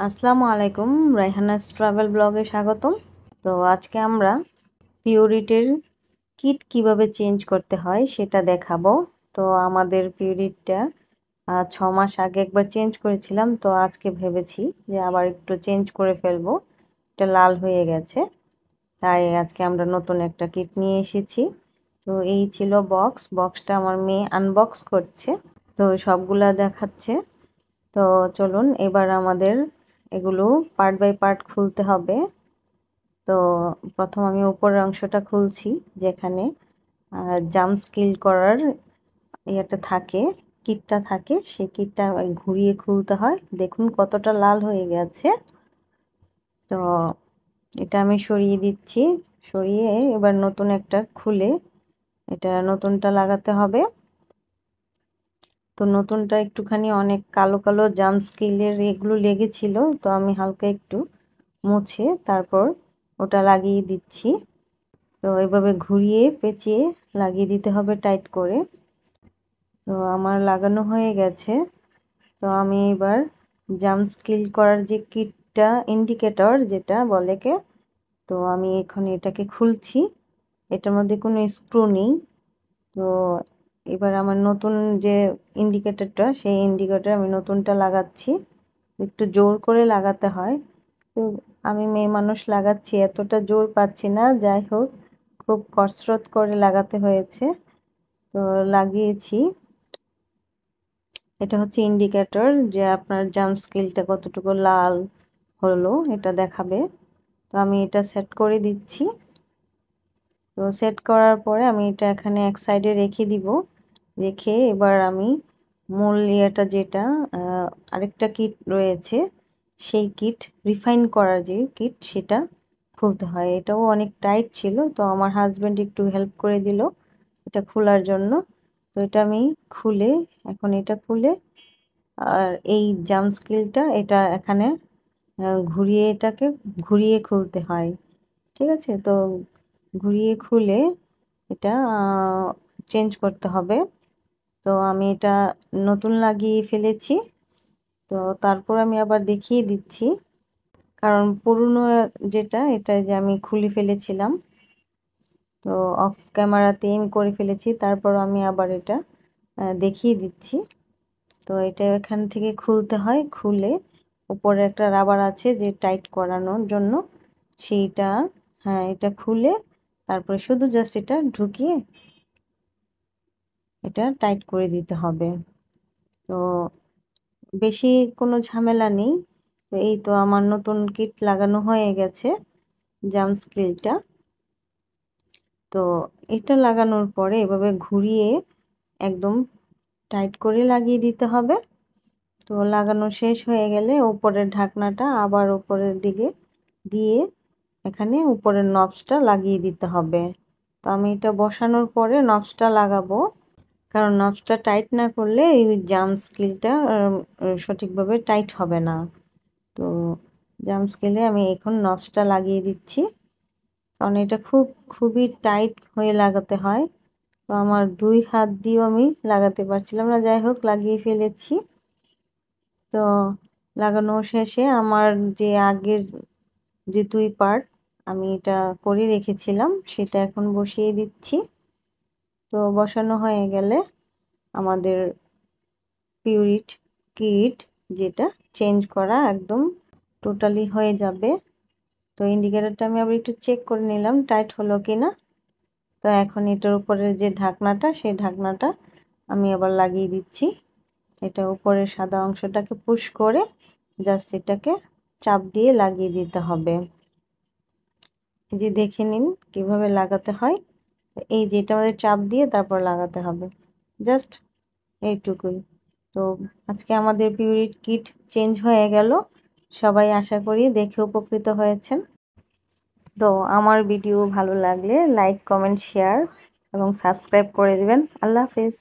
আসসালামু আলাইকুম, রাইহানাস ট্রাভেল ব্লগে স্বাগতম। তো আজকে আমরা পিউরিটির কিট কিভাবে চেঞ্জ করতে হয় সেটা দেখাবো। তো আমাদের পিউরিটটা 6 মাস আগে একবার চেঞ্জ করেছিলাম, তো আজকে ভেবেছি যে আবার একটু চেঞ্জ করে ফেলবো। এটা লাল হয়ে গেছে, তাই আজকে আমরা নতুন একটা কিট নিয়ে এসেছি। তো এই ছিল বক্সটা আমার মেয়ে আনবক্স করছে, তো সবগুলা দেখাচ্ছে। তো চলুন এবার আমাদের এগুলো পার্ট বাই পার্ট খুলতে হবে। তো প্রথম আমি উপরের অংশটা খুলছি, যেখানে জাম্প স্কিল করার ইয়েটা থাকে, কিটটা থাকে। সেই কিটটা ঘুরিয়ে খুলতে হয়। দেখুন কতটা লাল হয়ে গেছে। তো এটা আমি সরিয়ে দিচ্ছি। সরিয়ে এবার নতুন একটা খুলে এটা নতুনটা লাগাতে হবে। তো নতুনটা একটুখানি অনেক কালো কালো জাম্প স্কিলের এগুলো লেগেছিল, তো আমি হালকা একটু মুছে তারপর ওটা লাগিয়ে দিচ্ছি। তো এভাবে ঘুরিয়ে পেঁচিয়ে লাগিয়ে দিতে হবে টাইট করে। তো আমার লাগানো হয়ে গেছে। তো আমি এবার জাম্প স্কিল করার যে কিটটা, ইন্ডিকেটর যেটা বলেকে, তো আমি এখন এটাকে খুলছি। এটার মধ্যে কোনো স্ক্রু নেই। তো এবার আমার নতুন যে ইন্ডিকেটরটা, সেই ইন্ডিকেটর আমি নতুনটা লাগাচ্ছি। একটু জোর করে লাগাতে হয়। তো আমি মেয়ে মানুষ লাগাচ্ছি, এতটা জোর পাচ্ছি না, যাই হোক খুব কসরত করে লাগাতে হয়েছে। তো লাগিয়েছি। এটা হচ্ছে ইন্ডিকেটর যে আপনার জাম্প স্কিলটা কতটুকু লাল হলো এটা দেখাবে। তো আমি এটা সেট করে দিচ্ছি। তো সেট করার পরে আমি এটা এখানে এক সাইডে রেখে দিব। রেখে এবার আমি মূল ইয়েটা যেটা আরেকটা কিট রয়েছে, সেই কিট রিফাইন করার যে কিট, সেটা খুলতে হয়। এটাও অনেক টাইট ছিল, তো আমার হাজব্যান্ড একটু হেল্প করে দিল এটা খোলার জন্য। তো এটা আমি খুলে, এখন এটা খুলে আর এই জাম্প স্কিলটা এটা এখানে ঘুরিয়ে, এটাকে ঘুরিয়ে খুলতে হয়। ঠিক আছে, তো ঘুরিয়ে খুলে এটা চেঞ্জ করতে হবে। তো আমি এটা নতুন লাগিয়ে ফেলেছি। তো তারপর আমি আবার দেখিয়ে দিচ্ছি, কারণ পুরনো যেটা, এটা যে আমি খুলে ফেলেছিলাম, তো অফ ক্যামেরাতে আমি করে ফেলেছি। তারপর আমি আবার এটা দেখিয়ে দিচ্ছি। তো এটা এখান থেকে খুলতে হয়। খুলে উপরে একটা রাবার আছে যে টাইট করানোর জন্য, সেইটা, হ্যাঁ, এটা খুলে তারপরে শুধু জাস্ট এটা ঢুকিয়ে এটা টাইট করে দিতে হবে। তো বেশি কোনো ঝামেলা নেই। তো এই তো আমার নতুন কিট লাগানো হয়ে গেছে, জাম্প স্কিলটা। তো এটা লাগানোর পরে এভাবে ঘুরিয়ে একদম টাইট করে লাগিয়ে দিতে হবে। তো লাগানো শেষ হয়ে গেলে উপরের ঢাকনাটা আবার উপরের দিকে দিয়ে এখানে উপরের নবসটা লাগিয়ে দিতে হবে। তো আমি এটা বসানোর পরে নবসটা লাগাবো, কারণ নবসটা টাইট না করলে এই জাম্প স্কিলটা সঠিকভাবে টাইট হবে না। তো জাম্প স্কিলে আমি এখন নবসটা লাগিয়ে দিচ্ছি, কারণ এটা খুবই টাইট হয়ে লাগাতে হয়। তো আমার 2 হাত দিয়েও আমি লাগাতে পারছিলাম না, যাই হোক লাগিয়ে ফেলেছি। তো লাগানো শেষে আমার যে আগের যে 2 পার্ট আমি এটা করে রেখেছিলাম, সেটা এখন বসিয়ে দিচ্ছি। তো বসানো হয়ে গেলে আমাদের পিউরিট কিট যেটা চেঞ্জ করা একদম টোটালি হয়ে যাবে। তো ইন্ডিকেটরটা আমি আবার একটু চেক করে নিলাম টাইট হলো কিনা। তো এখন এটার উপরে যে ঢাকনাটা, সেই ঢাকনাটা আমি আবার লাগিয়ে দিচ্ছি। এটা উপরের সাদা অংশটাকে পুশ করে জাস্ট এটাকে চাপ দিয়ে লাগিয়ে দিতে হবে। এই যে দেখে নিন কিভাবে লাগাতে হয়। এই যেটা আমাদের চাপ দিয়ে তারপর লাগাতে হবে, জাস্ট এইটুকুই। তো আজকে আমাদের পিউরিট কিট চেঞ্জ হয়ে গেল। সবাই আশা করি দেখে উপকৃত হয়েছেন। তো আমার ভিডিও ভালো লাগলে লাইক, কমেন্ট, শেয়ার এবং সাবস্ক্রাইব করে দিবেন। আল্লাহ হাফেজ।